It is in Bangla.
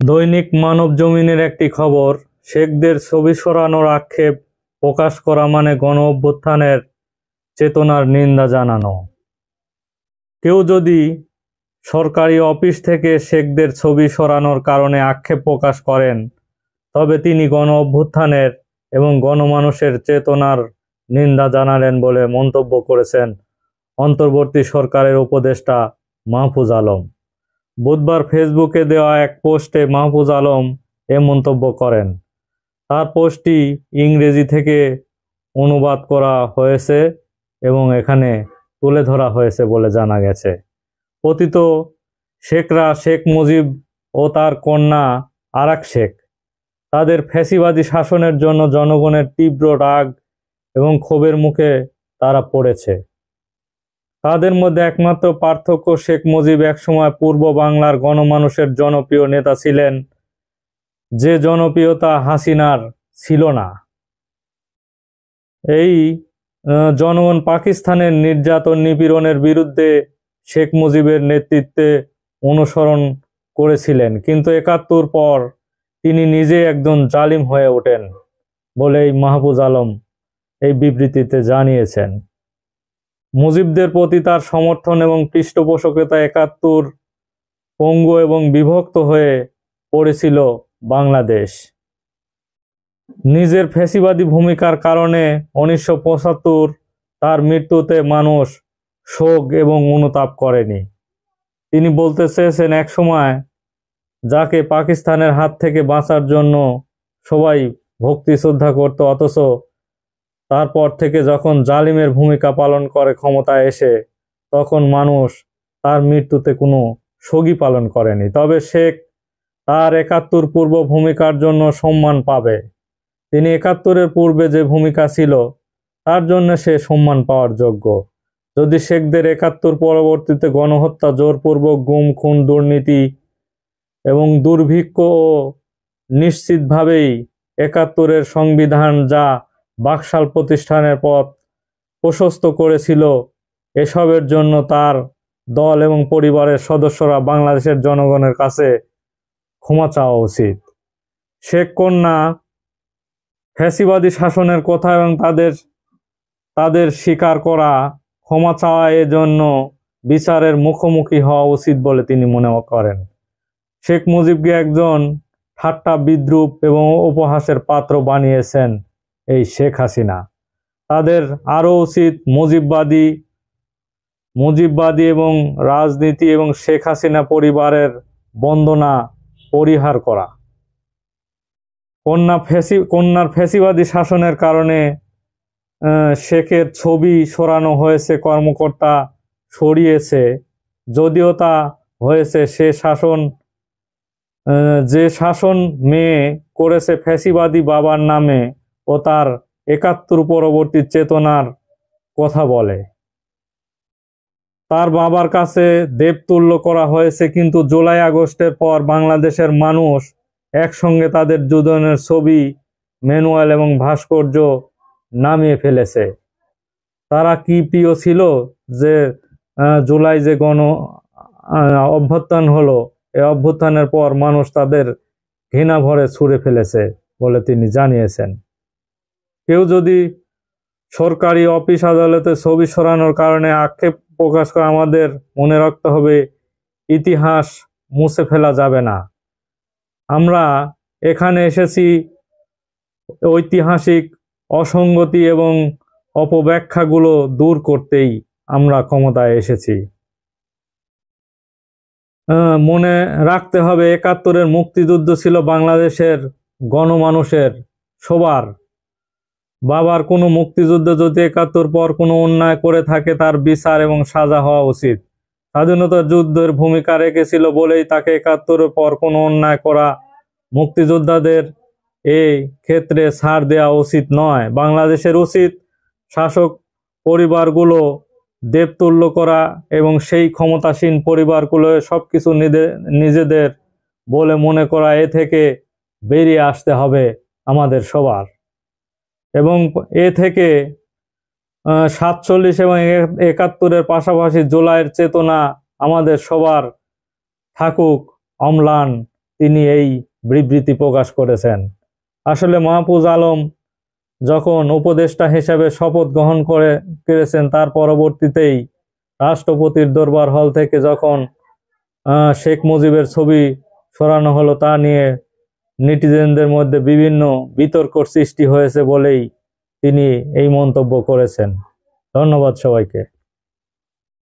দৈনিক মানবজমিনের একটি খবর, শেখদের ছবি সরানোর আক্ষেপ প্রকাশ করা মানে গণ-অভ্যুত্থানের চেতনার নিন্দা জানানো। কেউ যদি সরকারি অফিস থেকে শেখদের ছবি সরানোর কারণে আক্ষেপ প্রকাশ করেন, তবে তিনি গণ-অভ্যুত্থানের এবং গণমানুষের চেতনার নিন্দা জানালেন বলে মন্তব্য করেছেন অন্তর্বর্তী সরকারের উপদেষ্টা মাহফুজ আলম। বুধবার ফেসবুকে দেওয়া এক পোস্টে মাহফুজ আলম এ মন্তব্য করেন। তার পোস্টটি ইংরেজি থেকে অনুবাদ করা হয়েছে এবং এখানে তুলে ধরা হয়েছে বলে জানা গেছে। পতিত শেখরা শেখ মুজিব ও তার কন্যা আরাক শেখ, তাদের ফ্যাসিবাদী শাসনের জন্য জনগণের তীব্র রাগ এবং ক্ষোভের মুখে তারা পড়েছে। তাদের মধ্যে একমাত্র পার্থক্য, শেখ মুজিব একসময় পূর্ব বাংলার গণমানুষের জনপ্রিয় নেতা ছিলেন, যে জনপ্রিয়তা হাসিনার ছিল না। এই জনগণ পাকিস্তানের নির্যাতন নিপীড়নের বিরুদ্ধে শেখ মুজিবের নেতৃত্বে অনুসরণ করেছিলেন, কিন্তু ৭১ পর তিনি নিজে একজন জালিম হয়ে ওঠেন বলে এই মাহফুজ আলম এই বিবৃতিতে জানিয়েছেন। মুজিবদের প্রতি তার সমর্থন এবং পৃষ্ঠপোষকতা ৭১ পঙ্গু এবং বিভক্ত হয়ে পড়েছিল বাংলাদেশ। নিজের ফ্যাসিবাদী ভূমিকার কারণে ১৯৭৫ তার মৃত্যুতে মানুষ শোক এবং অনুতাপ করেনি। তিনি বলতে চেয়েছেন, একসময় যাকে পাকিস্তানের হাত থেকে বাঁচার জন্য সবাই ভক্তি শ্রদ্ধা করত, অথচ তারপর থেকে যখন জালিমের ভূমিকা পালন করে ক্ষমতায় এসে, তখন মানুষ তার মৃত্যুতে কোনো শোকই পালন করেনি। তবে শেখ তার ৭১ পূর্ব ভূমিকার জন্য সম্মান পাবে। তিনি ৭১-এর পূর্বে যে ভূমিকা ছিল তার জন্য সে সম্মান পাওয়ার যোগ্য। যদি শেখদের ৭১ পরবর্তীতে গণহত্যা, জোরপূর্বক গুম খুন, দুর্নীতি এবং দুর্ভিক্ষ ও নিশ্চিতভাবেই ৭১-এর সংবিধান যা বাকশাল প্রতিষ্ঠানের পথ প্রশস্ত করেছিল, এসবের জন্য তার দল এবং পরিবারের সদস্যরা বাংলাদেশের জনগণের কাছে ক্ষমা চাওয়া উচিত। শেখ কন্যা ফ্যাসিবাদী শাসনের কথা এবং তাদের স্বীকার করা, ক্ষমা চাওয়া, এজন্য বিচারের মুখোমুখি হওয়া উচিত বলে তিনি মনে করেন। শেখ মুজিবকে একজন ঠাট্টা, বিদ্রূপ এবং উপহাসের পাত্র বানিয়েছেন এই শেখ হাসিনা। তাদের আরও উচিত মুজিববাদী এবং রাজনীতি এবং শেখ হাসিনা পরিবারের বন্দনা পরিহার করা। কন্যার ফ্যাসিবাদী শাসনের কারণে শেখের ছবি সরানো হয়েছে, কর্মকর্তা সরিয়েছে। যদিও তা হয়েছে, যে শাসন মেয়ে করেছে ফ্যাসিবাদী বাবার নামে ও তার ৭১ পরবর্তী চেতনার কথা বলে। তার বাবার কাছে দেবতুল্য করা হয়েছে, কিন্তু জুলাই আগস্টের পর বাংলাদেশের মানুষ একসঙ্গে তাদের দুজনের ছবি, ম্যানুয়াল এবং ভাস্কর্য নামিয়ে ফেলেছে। তারা কি প্রিয় ছিল যে জুলাই যে অভ্যুত্থান হলো, এই অভ্যুত্থানের পর মানুষ তাদের ঘৃণা ভরে ছুঁড়ে ফেলেছে বলে তিনি জানিয়েছেন। কেউ যদি সরকারি অফিস আদালতে ছবি সরানোর কারণে আক্ষেপ প্রকাশ করে, আমাদের মনে রাখতে হবে, ইতিহাস মুছে ফেলা যাবে না। আমরা এখানে এসেছি ঐতিহাসিক অসঙ্গতি এবং অপব্যাখ্যাগুলো দূর করতেই আমরা ক্ষমতায় এসেছি। মনে রাখতে হবে, ৭১-এর মুক্তিযুদ্ধ ছিল বাংলাদেশের গণমানুষের, সবার। বাবার কোনো মুক্তিযুদ্ধ যদি ৭১ পর কোনো অন্যায় করে থাকে, তার বিচার এবং সাজা হওয়া উচিত। স্বাধীনতা যুদ্ধের ভূমিকা রেখেছিল বলেই তাকে ৭১-এর পর কোনো অন্যায় করা মুক্তিযোদ্ধাদের এই ক্ষেত্রে ছাড় দেওয়া উচিত নয়। বাংলাদেশের উচিত শাসক পরিবারগুলো দেবতুল্য করা এবং সেই ক্ষমতাসীন পরিবারগুলো সবকিছু নিজেদের বলে মনে করা। এ থেকে বেরিয়ে আসতে হবে আমাদের সবার, এবং এ থেকে ৪৭ এবং ৭১-এর পাশাপাশি জুলাইয়ের চেতনা আমাদের সবার থাকুক অম্লান। তিনি এই বিবৃতি প্রকাশ করেছেন। আসলে মাহফুজ আলম যখন উপদেষ্টা হিসেবে শপথ গ্রহণ করেছেন, তার পরবর্তীতেই রাষ্ট্রপতির দরবার হল থেকে যখন শেখ মুজিবের ছবি সরানো হলো, তা নিয়ে নেটিজেনদের মধ্যে বিভিন্ন বিতর্কর সৃষ্টি হয়েছে বলেই তিনি এই মন্তব্য করেছেন। ধন্যবাদ সবাইকে।